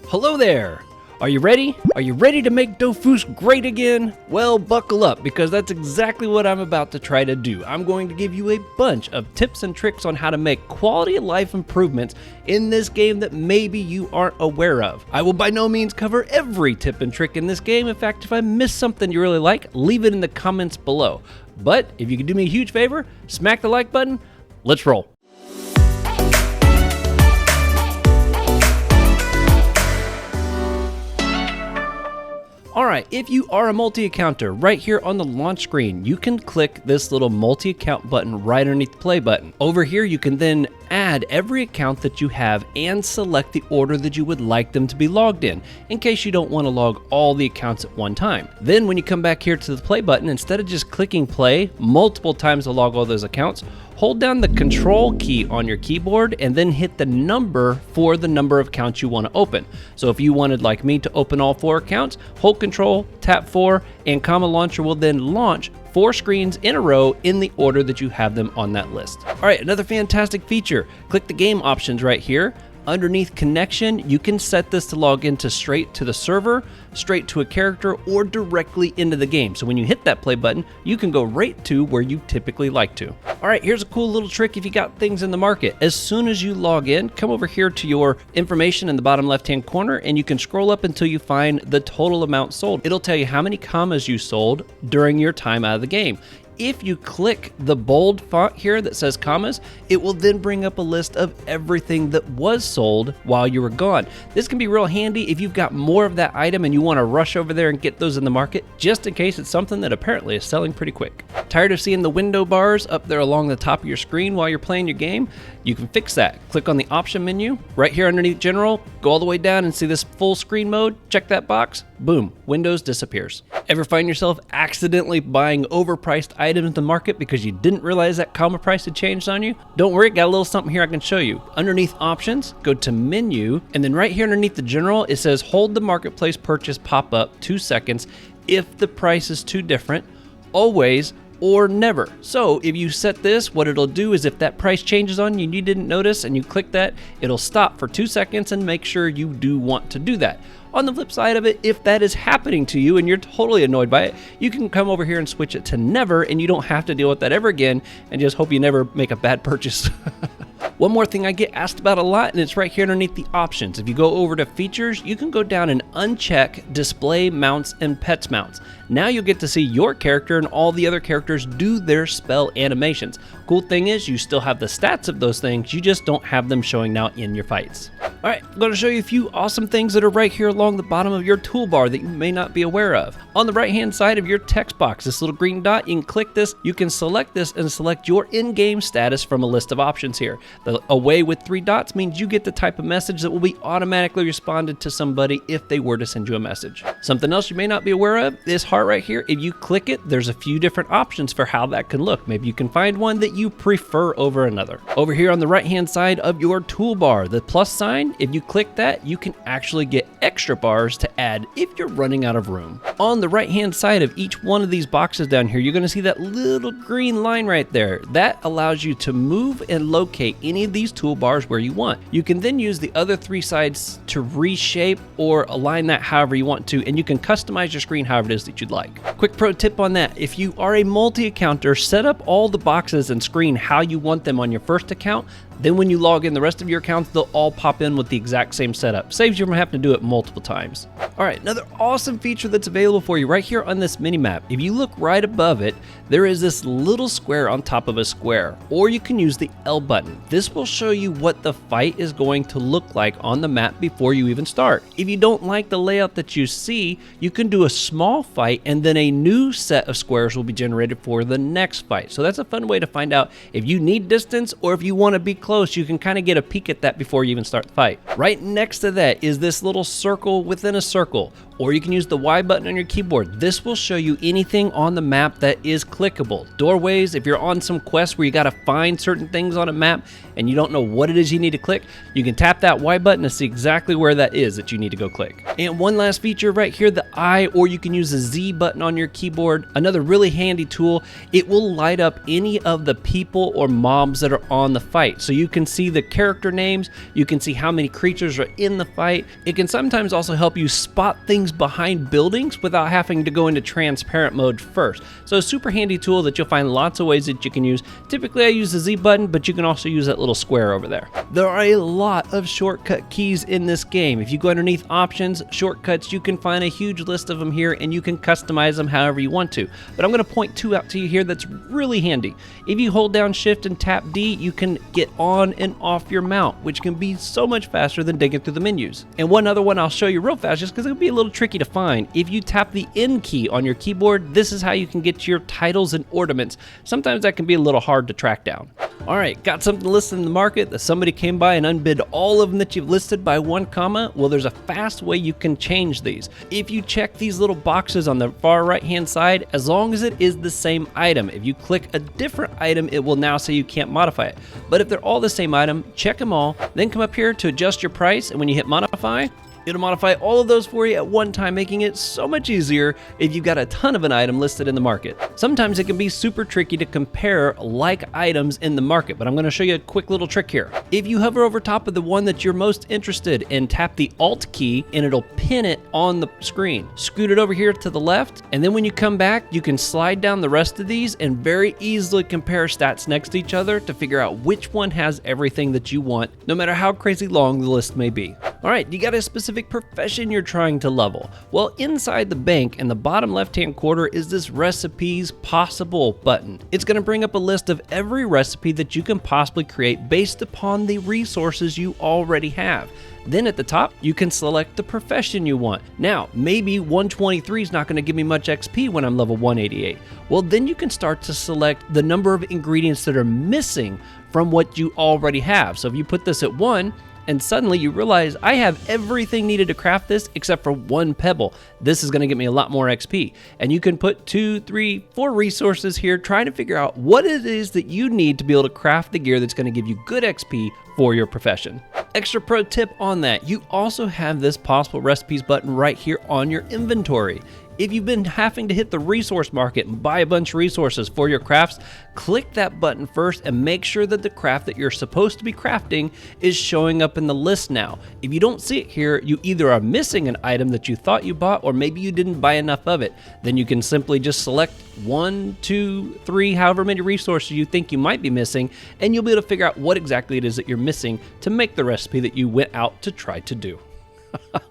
Hello there! Are you ready? Are you ready to make Dofus great again? Well, buckle up, because that's exactly what I'm about to try to do. I'm going to give you a bunch of tips and tricks on how to make quality of life improvements in this game that maybe you aren't aware of. I will by no means cover every tip and trick in this game. In fact, if I miss something you really like, leave it in the comments below. But if you could do me a huge favor, smack the like button. Let's roll. Alright, if you are a multi-accounter, right here on the launch screen, you can click this little multi-account button right underneath the play button. Over here, you can then add every account that you have and select the order that you would like them to be logged in case you don't want to log all the accounts at one time. Then when you come back here to the play button, instead of just clicking play multiple times to log all those accounts, hold down the control key on your keyboard and then hit the number for the number of accounts you want to open. So if you wanted, like me, to open all 4 accounts, hold control, tap 4, and Comma Launcher will then launch 4 screens in a row in the order that you have them on that list. All right, another fantastic feature. Click the game options right here. Underneath connection, you can set this to log into straight to the server, straight to a character, or directly into the game. So when you hit that play button, you can go right to where you typically like to. All right, here's a cool little trick if you got things in the market. As soon as you log in, come over here to your information in the bottom left-hand corner, and you can scroll up until you find the total amount sold. It'll tell you how many commas you sold during your time out of the game. If you click the bold font here that says commas, it will then bring up a list of everything that was sold while you were gone. This can be real handy if you've got more of that item and you want to rush over there and get those in the market, just in case it's something that apparently is selling pretty quick. Tired of seeing the window bars up there along the top of your screen while you're playing your game? You can fix that. Click on the option menu right here underneath general, go all the way down and see this full screen mode, check that box, boom, Windows disappears. Ever find yourself accidentally buying overpriced items in the market because you didn't realize that comma price had changed on you? Don't worry, got a little something here I can show you. Underneath options, go to menu, and then right here underneath the general, it says hold the marketplace purchase pop up 2 seconds if the price is too different, always, or never. So if you set this, what it'll do is if that price changes on you and you didn't notice and you click that, it'll stop for 2 seconds and make sure you do want to do that. On the flip side of it, if that is happening to you and you're totally annoyed by it, you can come over here and switch it to never, and you don't have to deal with that ever again, and just hope you never make a bad purchase. One more thing I get asked about a lot, and it's right here underneath the options. If you go over to features, you can go down and uncheck display mounts and pets mounts. Now you'll get to see your character and all the other characters do their spell animations. Cool thing is you still have the stats of those things, you just don't have them showing now in your fights. All right, I'm going to show you a few awesome things that are right here along the bottom of your toolbar that you may not be aware of. On the right hand side of your text box, this little green dot, you can click this, you can select this and select your in-game status from a list of options here. The away with 3 dots means you get the type of message that will be automatically responded to somebody if they were to send you a message. Something else you may not be aware of, this heart right here, if you click it, there's a few different options for how that can look. Maybe you can find one that you prefer over another. Over here on the right hand side of your toolbar, the plus sign, if you click that, you can actually get extra bars to add if you're running out of room. On the right hand side of each one of these boxes down here, you're going to see that little green line right there. That allows you to move and locate any of these toolbars where you want. You can then use the other 3 sides to reshape or align that however you want to, and you can customize your screen however it is that you'd like. Quick pro tip on that, if you are a multi-accounter, set up all the boxes and screen how you want them on your first account. Then when you log in the rest of your accounts, they'll all pop in with the exact same setup. Saves you from having to do it multiple times. All right, another awesome feature that's available for you right here on this mini map. If you look right above it, there is this little square on top of a square, or you can use the L button. This will show you what the fight is going to look like on the map before you even start. If you don't like the layout that you see, you can do a small fight and then a new set of squares will be generated for the next fight. So that's a fun way to find out if you need distance or if you want to be close. You can kind of get a peek at that before you even start the fight. Right next to that is this little circle within a circle. or you can use the Y button on your keyboard. This will show you anything on the map that is clickable. Doorways, if you're on some quest where you gotta find certain things on a map and you don't know what it is you need to click, you can tap that Y button to see exactly where that is that you need to go click. And one last feature right here, the I, or you can use the Z button on your keyboard. Another really handy tool, it will light up any of the people or mobs that are on the fight. So you can see the character names, you can see how many creatures are in the fight. It can sometimes also help you spot things behind buildings without having to go into transparent mode first. So a super handy tool that you'll find lots of ways that you can use. Typically I use the Z button, but you can also use that little square over there. There are a lot of shortcut keys in this game. If you go underneath options, shortcuts, you can find a huge list of them here and you can customize them however you want to. But I'm going to point two out to you here that's really handy. If you hold down shift and tap D, you can get on and off your mount, which can be so much faster than digging through the menus. And one other one I'll show you real fast just because it'll be a little tricky to find. If you tap the N key on your keyboard, this is how you can get your titles and ornaments. Sometimes that can be a little hard to track down. All right, got something listed in the market that somebody came by and unbid all of them that you've listed by 1 comma? Well, there's a fast way you can change these. If you check these little boxes on the far right-hand side, as long as it is the same item, if you click a different item, it will now say you can't modify it. But if they're all the same item, check them all, then come up here to adjust your price, and when you hit modify, it'll modify all of those for you at one time, making it so much easier if you've got a ton of an item listed in the market. Sometimes it can be super tricky to compare like items in the market, but I'm going to show you a quick little trick here. If you hover over top of the one that you're most interested in, tap the Alt key and it'll pin it on the screen. Scoot it over here to the left, and then when you come back, you can slide down the rest of these and very easily compare stats next to each other to figure out which one has everything that you want, no matter how crazy long the list may be. All right, you got a specific profession you're trying to level. Well, inside the bank in the bottom left-hand corner is this recipes possible button. It's going to bring up a list of every recipe that you can possibly create based upon the resources you already have. Then at the top, you can select the profession you want. Now, maybe 123 is not going to give me much XP when I'm level 188. Well, then you can start to select the number of ingredients that are missing from what you already have. So if you put this at 1, and suddenly you realize I have everything needed to craft this except for 1 pebble. This is going to get me a lot more XP. And you can put 2, 3, 4 resources here trying to figure out what it is that you need to be able to craft the gear that's going to give you good XP for your profession. Extra pro tip on that, you also have this possible recipes button right here on your inventory. If you've been having to hit the resource market and buy a bunch of resources for your crafts, click that button first and make sure that the craft that you're supposed to be crafting is showing up in the list now. If you don't see it here, you either are missing an item that you thought you bought, or maybe you didn't buy enough of it. Then you can simply just select 1, 2, 3, however many resources you think you might be missing, and you'll be able to figure out what exactly it is that you're missing to make the recipe that you went out to try to do.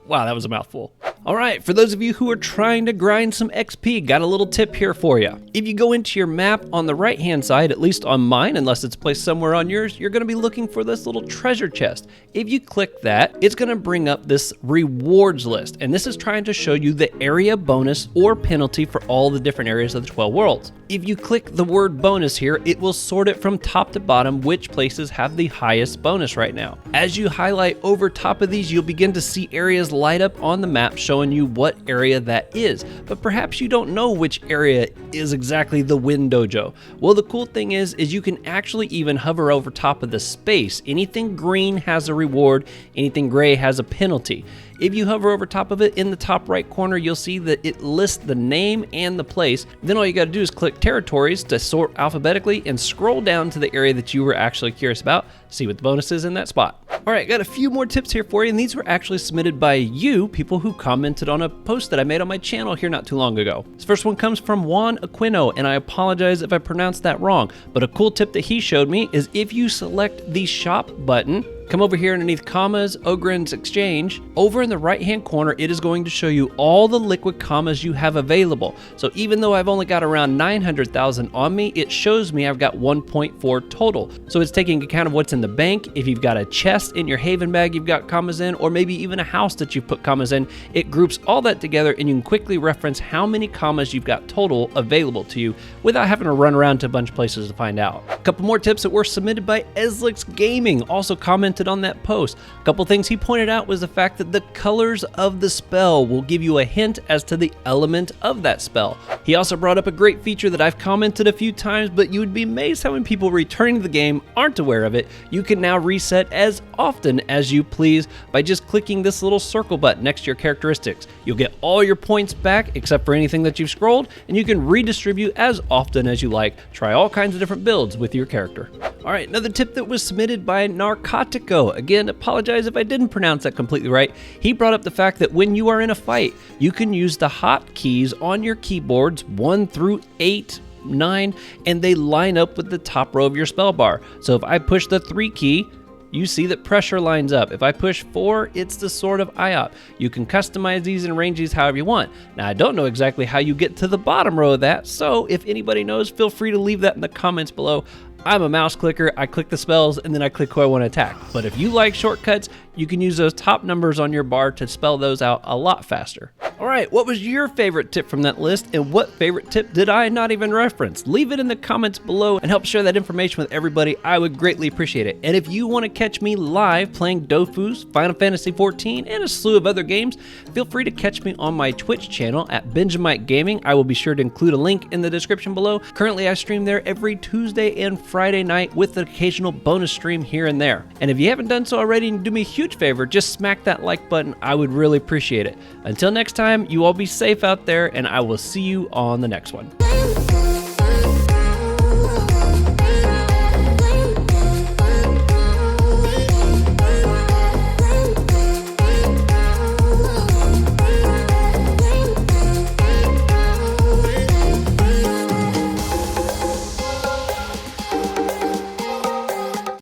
Wow, that was a mouthful. All right, for those of you who are trying to grind some XP, got a little tip here for you. If you go into your map on the right-hand side, at least on mine, unless it's placed somewhere on yours, you're gonna be looking for this little treasure chest. If you click that, it's gonna bring up this rewards list, and this is trying to show you the area bonus or penalty for all the different areas of the 12 worlds. If you click the word bonus here, it will sort it from top to bottom which places have the highest bonus right now. As you highlight over top of these, you'll begin to see areas light up on the map showing you what area that is, but perhaps you don't know which area is exactly the Wind Dojo. Well, the cool thing is you can actually even hover over top of the space. Anything green has a reward, anything gray has a penalty. If you hover over top of it, in the top right corner, you'll see that it lists the name and the place. Then all you gotta do is click territories to sort alphabetically and scroll down to the area that you were actually curious about, see what the bonus is in that spot. All right, got a few more tips here for you, and these were actually submitted by you, people who commented on a post that I made on my channel here not too long ago. This first one comes from Juan Aquino, and I apologize if I pronounced that wrong, but a cool tip that he showed me is if you select the shop button, come over here underneath commas, Ogren's Exchange. Over in the right-hand corner, it is going to show you all the liquid commas you have available. So even though I've only got around 900,000 on me, it shows me I've got 1.4 total. So it's taking account of what's in the bank. If you've got a chest in your haven bag you've got commas in, or maybe even a house that you've put commas in, it groups all that together and you can quickly reference how many commas you've got total available to you without having to run around to a bunch of places to find out. A couple more tips that were submitted by Eslix Gaming, also commented commented on that post. A couple things he pointed out was the fact that the colors of the spell will give you a hint as to the element of that spell. He also brought up a great feature that I've commented a few times, but you would be amazed how many people returning to the game aren't aware of it. You can now reset as often as you please by just clicking this little circle button next to your characteristics. You'll get all your points back except for anything that you've scrolled, and you can redistribute as often as you like. Try all kinds of different builds with your character. Alright, another tip that was submitted by Narcotico. Again, apologize if I didn't pronounce that completely right. He brought up the fact that when you are in a fight, you can use the hotkeys on your keyboards 1 through 8, 9, and they line up with the top row of your spell bar. So if I push the 3 key, you see that pressure lines up. If I push 4, it's the Sword of IOP. You can customize these and arrange these however you want. Now, I don't know exactly how you get to the bottom row of that, so if anybody knows, feel free to leave that in the comments below. I'm a mouse clicker, I click the spells, and then I click who I want to attack. But if you like shortcuts, you can use those top numbers on your bar to spell those out a lot faster. Alright, what was your favorite tip from that list, and what favorite tip did I not even reference? Leave it in the comments below and help share that information with everybody. I would greatly appreciate it. And if you want to catch me live playing Dofus, Final Fantasy XIV, and a slew of other games, feel free to catch me on my Twitch channel at Benjamight Gaming. I will be sure to include a link in the description below. Currently, I stream there every Tuesday and Friday night with an occasional bonus stream here and there. And if you haven't done so already, and do me a huge favor, just smack that like button. I would really appreciate it. Until next time, you all be safe out there, and I will see you on the next one.